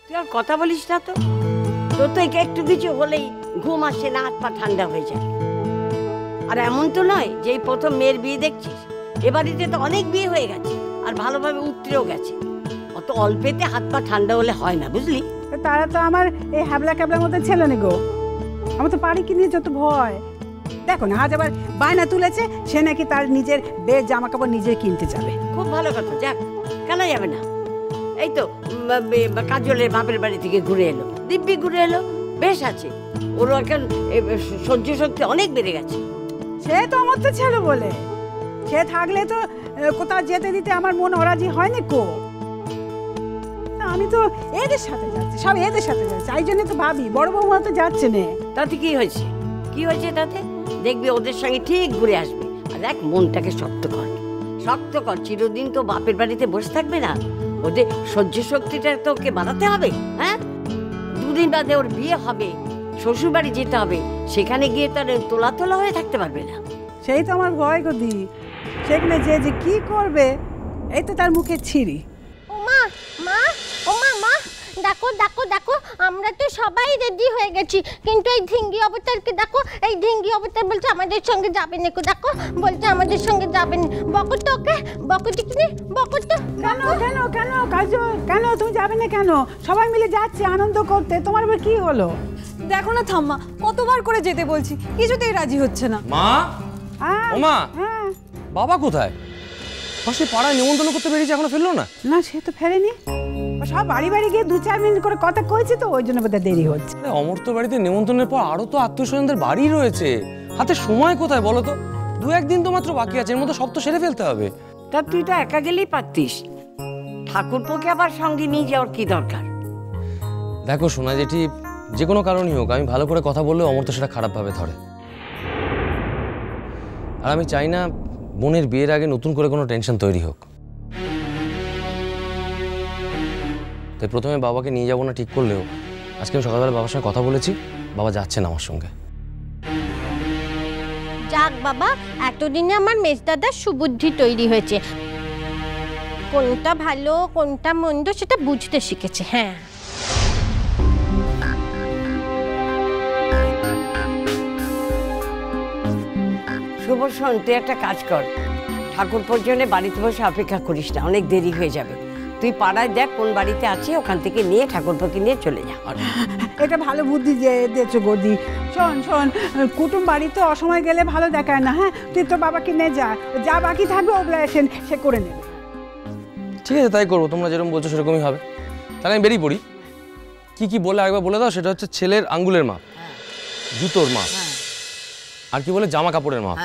তুই আর কথা বলিস না তো, তোর তো একটু কিছু হলেই ঘুম আসে না, হাত পা ঠান্ডা হয়ে যায়। আর এমন তো নয় যে এই প্রথম মেয়ের বিয়ে দেখছিস, এ বাড়িতে তো অনেক বিয়ে হয়ে গেছে আর ভালোভাবে উতরেও গেছে। অত অল্পেতে হাত পা ঠান্ডা হলে হয় না, বুঝলি? তারা তো আমার এই হ্যাবলা ক্যাবলার মধ্যে ছেলে নে গো। আমার তো বাড়ি কিনে যত ভয়। দেখো না, আজ আবার বায়না তুলেছে সে নাকি তার নিজের বেশ জামা কাপড় নিজে কিনতে যাবে। খুব ভালো কথা, যাক, কেন যাবে না? এই তো কাজলের বাপের বাড়ি থেকে ঘুরে এলো, দিব্যি ঘুরে এলো, বেশ আছে। ওর এখন সহ্য শক্তি অনেক বেড়ে গেছে। সে তো আমার তো ছেলে বলে, সে থাকলে তো কোথাও যেতে দিতে আমার মন অরাজি হয়নি কো। আমি তো এদের সাথে যাচ্ছি, সব এদের সাথে যাচ্ছি, এই জন্য তো ভাবি বড় বৌমা তো যাচ্ছে না। তাতে কি হয়েছে? কি হয়েছে তাতে? দেখবি ওদের সঙ্গে ঠিক ঘুরে আসবে। আর দেখ, মনটাকে শক্ত কর, শক্ত কর। চিরদিন তো বাপের বাড়িতে বসে থাকবে না, ওদের সহ্য শক্তিটা তোকে বাড়াতে হবে। হ্যাঁ, দুদিন বাদে ওর বিয়ে হবে, শ্বশুর বাড়ি যেতে হবে, সেখানে গিয়ে তার তোলা তোলা হয়ে থাকতে পারবে না। সেই তো আমার ভয় গদি, সেখানে যে যে কি করবে, এই তো তার মুখে ছিঁড়ি। ওমা মা, ওমা মা, দেখো দেখো দেখো, আমরা তো সবাই রেডি হয়ে গেছি, কিন্তু এই ঢিঙ্গি অবতারকে দেখো, এই ঢিঙ্গি অবতার বলছে আমাদের সঙ্গে যাবে না। দেখো বলছে আমাদের সঙ্গে যাবেন। বকো তো ওকে, বকো টিকনি, বকো তো। কেন কেন কেন কাজল, কেন তুমি যাবে না কেন? সবাই মিলে যাচ্ছে আনন্দ করতে, তোমার আবার কি হলো? দেখো না ঠাম্মা, কতবার করে যেতে বলছি, কিছুতেই রাজি হচ্ছে না। মা, ও মা, হ্যাঁ, বাবা কোথায়? পাশে পাড়ায় নিমন্ত্রণ করতে বেরিয়েছে, এখনো ফেললো না? না সে তো ফেরেনি, সব বাড়ি বাড়ি গিয়ে 2-4 মিনিট করে কথা কইছি তো, ওই জন্য বোধহয় দেরি হচ্ছে। অমর্ত্য বাড়িতে নিমন্ত্রণের পর আরো তো আত্মীয় স্বজনদের বাড়ি রয়েছে, হাতে সময় কোথায় বলো তো? 2-1 দিন তো মাত্র বাকি আছে, এর মধ্যে সব তো সেরে ফেলতে হবে। তা তুই তো একা গেলেই পারতিস, ঠাকুরপোকে আবার সঙ্গে নিয়ে যাওয়ার কি দরকার? দেখো সোনা জেঠি, যে কোনো কারণই হোক, আমি ভালো করে কথা বললে অমর্ত্য সেটা খারাপভাবে ধরে। আর আমি চাই না বোনের বিয়ের আগে নতুন করে কোনো টেনশন তৈরি হোক। তাই প্রথমে বাবাকে নিয়ে যাবো না ঠিক করলেও আজকে আমি সকালবেলা বাবার সঙ্গে কথা বলেছি, বাবা যাচ্ছেন আমার সঙ্গে। যাক বাবা, এতদিনে আমার মেজদাদার সুবুদ্ধি তৈরি হয়েছে, কোনটা ভালো কোনটা মন্দ সেটা বুঝতে শিখেছে। হ্যাঁ, শুভ, শোন, তুই একটা কাজ কর, ঠাকুরপোর জন্য বাড়িতে বসে অপেক্ষা করিস না, অনেক দেরি হয়ে যাবে। তুই পাড়ায় দেখ কোন বাড়িতে আছে, ওখান থেকে নিয়ে ঠাকুরপোকে নিয়ে চলে যা। এটা ভালো বুদ্ধি দিয়েছো গদি। শোন শোন, কুটুম বাড়িতে অসময় গেলে ভালো দেখায় না। হ্যাঁ, তুই তো বাবাকে নিয়ে যা, যা বাকি থাকবে ওগুলো সে করে নেবে। ঠিক আছে, তাই করবো, তোমরা যেরকম বলছো সেরকমই হবে। তাহলে আমি বেরিয়ে পড়ি। কি কি বলে একবার বলে দাও। সেটা হচ্ছে ছেলের আঙ্গুলের মাপ, জুতোর মাপ, আর কি বলে জামা কাপড়ের মাপ।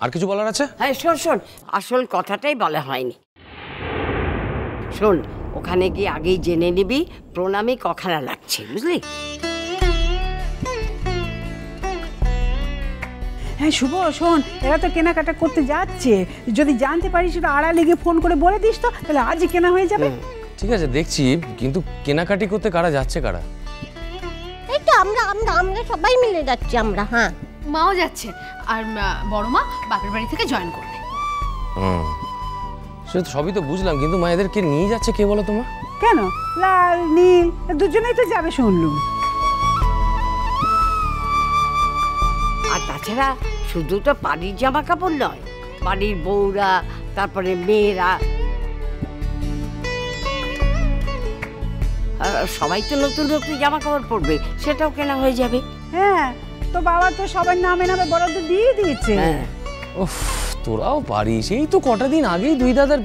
আর কিছু বলার আছে? হ্যাঁ, শোন শোন, আসল কথাটাই বলা হয়নি। শোন, ওখানে গিয়ে আগেই জেনে নিবি প্রণামী কখানা লাগছে, বুঝলি? হ্যাঁ শুভ, শোন, এরা তো কেনাকাটা করতে যাচ্ছে, যদি জানতে পারিস সেটা আড়ালে গিয়ে ফোন করে বলে দিস তো, তাহলে আজই কেনা হয়ে যাবে। ঠিক আছে, দেখছি, কিন্তু কেনাকাটি করতে কারা যাচ্ছে কারা? এই তো আমরা আমরা আমরা সবাই মিলে যাচ্ছি আমরা। হ্যাঁ, মাও যাচ্ছে, আর বড় মা বাপের বাড়ি থেকে জয়েন করবে। সে তো সবই তো বুঝলাম, কিন্তু মা এদেরকে নিয়ে যাচ্ছে কে বলো তোমার? কেন, লাল নীল দুজনেই তো যাবে শুনলুম। আর তাছাড়া শুধু তো বাড়ির জামা কাপড় নয়, বাড়ির বউরা, তারপরে মেয়েরা, সবাই তো নতুন নতুন জামা কাপড় পরবে, সেটাও কেনা হয়ে যাবে। হ্যাঁ, তো বাবা তো সবার নামে নামে বরাদ্দ দিয়ে দিয়েছে। উফ, তোরাও পারিস, এই তো কটা দিন আগেই দুই দাদার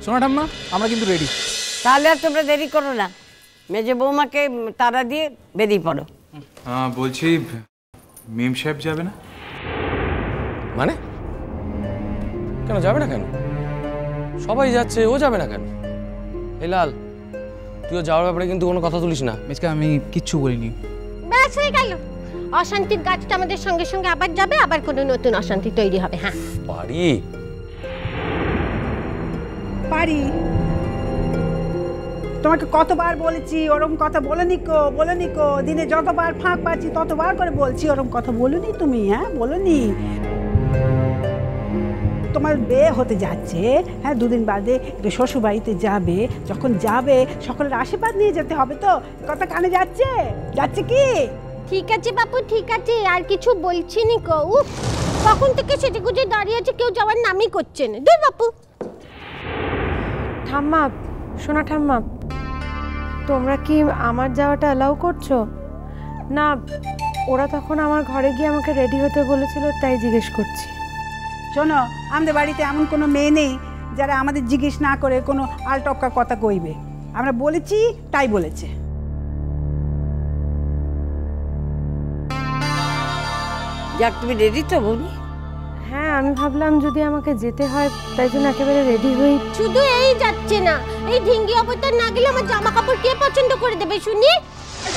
শোনা ঠাম্মা, আমরা কিন্তু রেডি। তাহলে আর তোমরা দেরি করো না, মেজে বৌমাকে তাড়া দিয়ে বেরিয়ে পড়ো। বলছি মেম সাহেব যাবে না? মানে কেন যাবে না কেন? সবাই যাচ্ছে, ও যাবে না কেন? এই লাল, তুইও যাওয়ার ব্যাপারে কিন্তু কোনো কথা তুলিস না। মিসকে আমি কিচ্ছু বলিনি। ব্যাস হয়ে গেল, অশান্তির গাছটা আমাদের সঙ্গে সঙ্গে আবার যাবে, আবার কোনো নতুন অশান্তি তৈরি হবে। হ্যাঁ পারি পারি, তোমাকে কতবার বলেছি ওরকম কথা বলনি কো। দিনে যতবার ফাঁক পাচ্ছি ততবার করে বলছি, ওরকম কথা বলনি তুমি। হ্যাঁ বলনি। তোমার বিয়ে হতে যাচ্ছে, হ্যাঁ 2 দিন বাদে একটু শ্বশুর বাড়িতে যাবে, যখন যাবে সকলের আশীর্বাদ নিয়ে যেতে হবে। তো কথা কানে যাচ্ছে? যাচ্ছে কি? ঠিক আছে বাপু, ঠিক আছে, আর কিছু বলছি নি কো। উফ, কখন থেকে সেটে গুজে দাঁড়িয়ে আছে, কেউ যাওয়ার নামই করছে না। দূর বাপু। ঠাম্মা, শোনা ঠাম্মা, তোমরা কি আমার যাওয়াটা অ্যালাউ করছো? না, ওরা তখন আমার ঘরে গিয়ে আমাকে রেডি হতে বলেছিল, তাই জিজ্ঞেস করছি। শোনো, আমাদের বাড়িতে এমন কোনো মেয়ে নেই যারা আমাদের জিজ্ঞেস না করে কোনো আলটপকা কথা কইবে। আমরা বলেছি তাই বলেছে। যাক, তুমি রেডি তো বৌনি? হ্যাঁ, আমি ভাবলাম যদি আমাকে যেতে হয় তাই জন্য একেবারে রেডি হই। শুধু এই যাচ্ছে না, এই ঢিঙ্গি অবতার না গেলে আমার জামা কাপড় কে পছন্দ করে দেবে শুনি?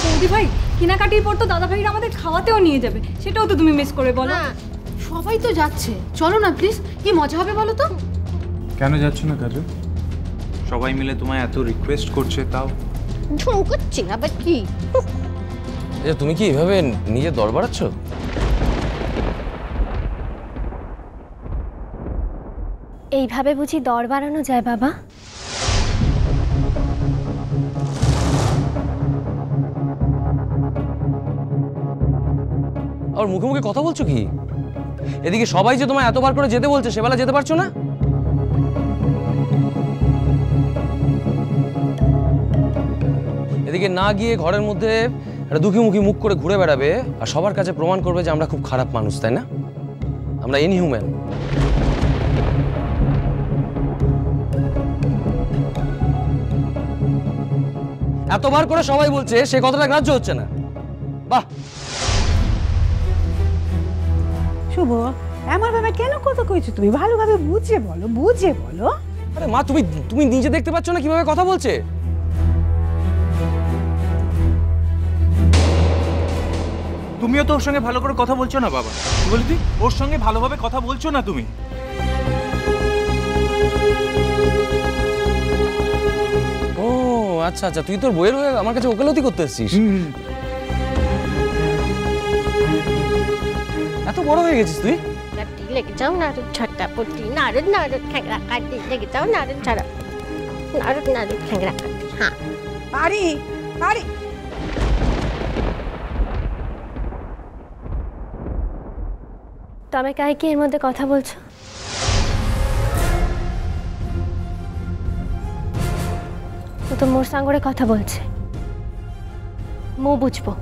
বৌদি ভাই, কেনাকাটির পর তো দাদা ভাইরা আমাদের খাওয়াতেও নিয়ে যাবে, সেটাও তো তুমি মিস করে বলো। সবাই তো যাচ্ছে, চলো না প্লিজ, কি মজা হবে বলো তো। কেন যাচ্ছ না কাজল? সবাই মিলে তোমায় এত রিকোয়েস্ট করছে, তাও ঢং করছে আবার কি? তুমি কি এভাবে নিজের দর বাড়াচ্ছ? এইভাবে বুঝি দর বাড়ানো যায় বাবা? আর মুখে মুখে কথা বলছো কি? এদিকে সবাই যে তোমায় এতবার করে যেতে বলছে, সেবেলা যেতে পারছো না? এদিকে না গিয়ে ঘরের মধ্যে একটা দুঃখী মুখ করে ঘুরে বেড়াবে আর সবার কাছে প্রমাণ করবে যে আমরা খুব খারাপ মানুষ, তাই না? আমরা ইনহিউম্যান। এতবার করে সবাই বলছে, সে কথাটা গ্রাহ্য হচ্ছে না। বাহ, শুভ, এমন ভাবে কেন কথা কইছো তুমি? ভালোভাবে বুঝে বলো, বুঝে বলো। আরে মা, তুমি নিজে দেখতে পাচ্ছ না কিভাবে কথা বলছে? তুমিও তো ওর সঙ্গে ভালো করে কথা বলছো না বাবা। কি বলি তুই? ওর সঙ্গে ভালোভাবে কথা বলছো না তুমি। ও আচ্ছা আচ্ছা, তুই তোর বইয়ের হয়ে আমার কাছে ওকালতি করতে এসেছিস? এত বড় হয়ে গেছিস তুই? লেগে যাও নারদ ছটাপটি, নারদ নারদ খ্যাংরা কাটি, লেগে যাও নারদ ছাড়া, নারদ নারদ খ্যাংরা কাটি। হ্যাঁ পারি পারি। তুমি কাই কি এর মধ্যে কথা বলছো? ও তো মোর সাঙ্গরে কথা বলছে, মো বুঝবো।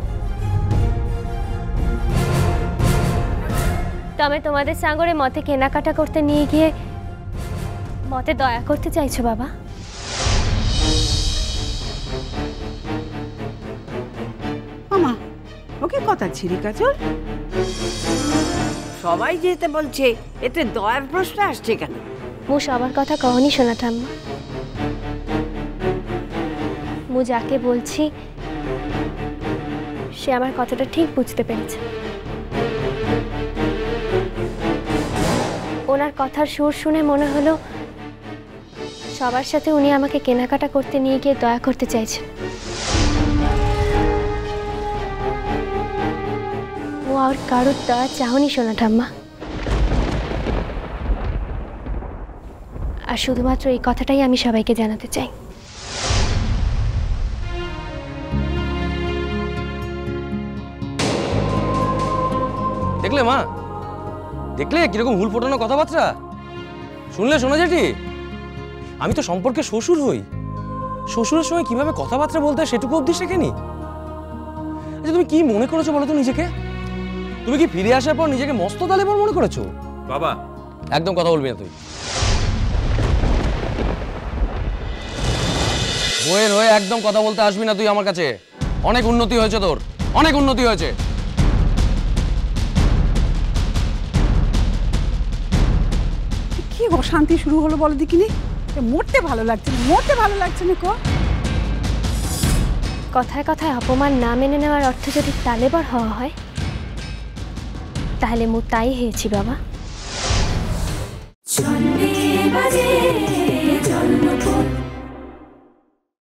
তুমি তোমাদের সাঙ্গরে মতে কেনাকাটা করতে নিয়ে গিয়ে মতে দয়া করতে চাইছো বাবা? মামা, ওকে কথা ছিড়ি কাজল। সবাই যেতে বলছে, এতে দয়ার প্রশ্ন আসছে কেন? মু সবার কথা কহনি শোনা ঠাম্মা। মু যাকে বলছি সে আমার কথাটা ঠিক বুঝতে পেরেছে। ওনার কথার সুর শুনে মনে হলো সবার সাথে উনি আমাকে কেনাকাটা করতে নিয়ে গিয়ে দয়া করতে চাইছেন। ও আর কারোর দয়া চাহনি শোনা ঠাম্মা। আর শুধুমাত্র এই কথাটাই আমি সবাইকে জানাতে চাই। দেখলে মা, দেখলে কিরকম হুল ফোটানো কথাবার্তা? শুনলে শোনা যেটি? আমি তো সম্পর্কে শ্বশুর হই, শ্বশুরের সঙ্গে কিভাবে কথাবার্তা বলতে হয় সেটুকু অবধি শেখেনি। আচ্ছা, তুমি কি মনে করেছো বলো তো নিজেকে? তুমি কি ফিরে আসার পর নিজেকে মস্ত তালেবর মনে করেছো? বাবা একদম কথা বলবি না তুই। বইয়ের হয়ে একদম কথা বলতে আসবি না তুই আমার কাছে। অনেক উন্নতি হয়েছে তোর, অনেক উন্নতি হয়েছে। কি অশান্তি শুরু হলো বলো দেখিনি? মরতে ভালো লাগছে না, মরতে ভালো লাগছে না কো। কথায় কথায় অপমান না মেনে নেওয়ার অর্থ যদি তালেবর হওয়া হয়, তাহলে মু তাই হয়েছি বাবা। চন্ডী বাজে জন্মপথ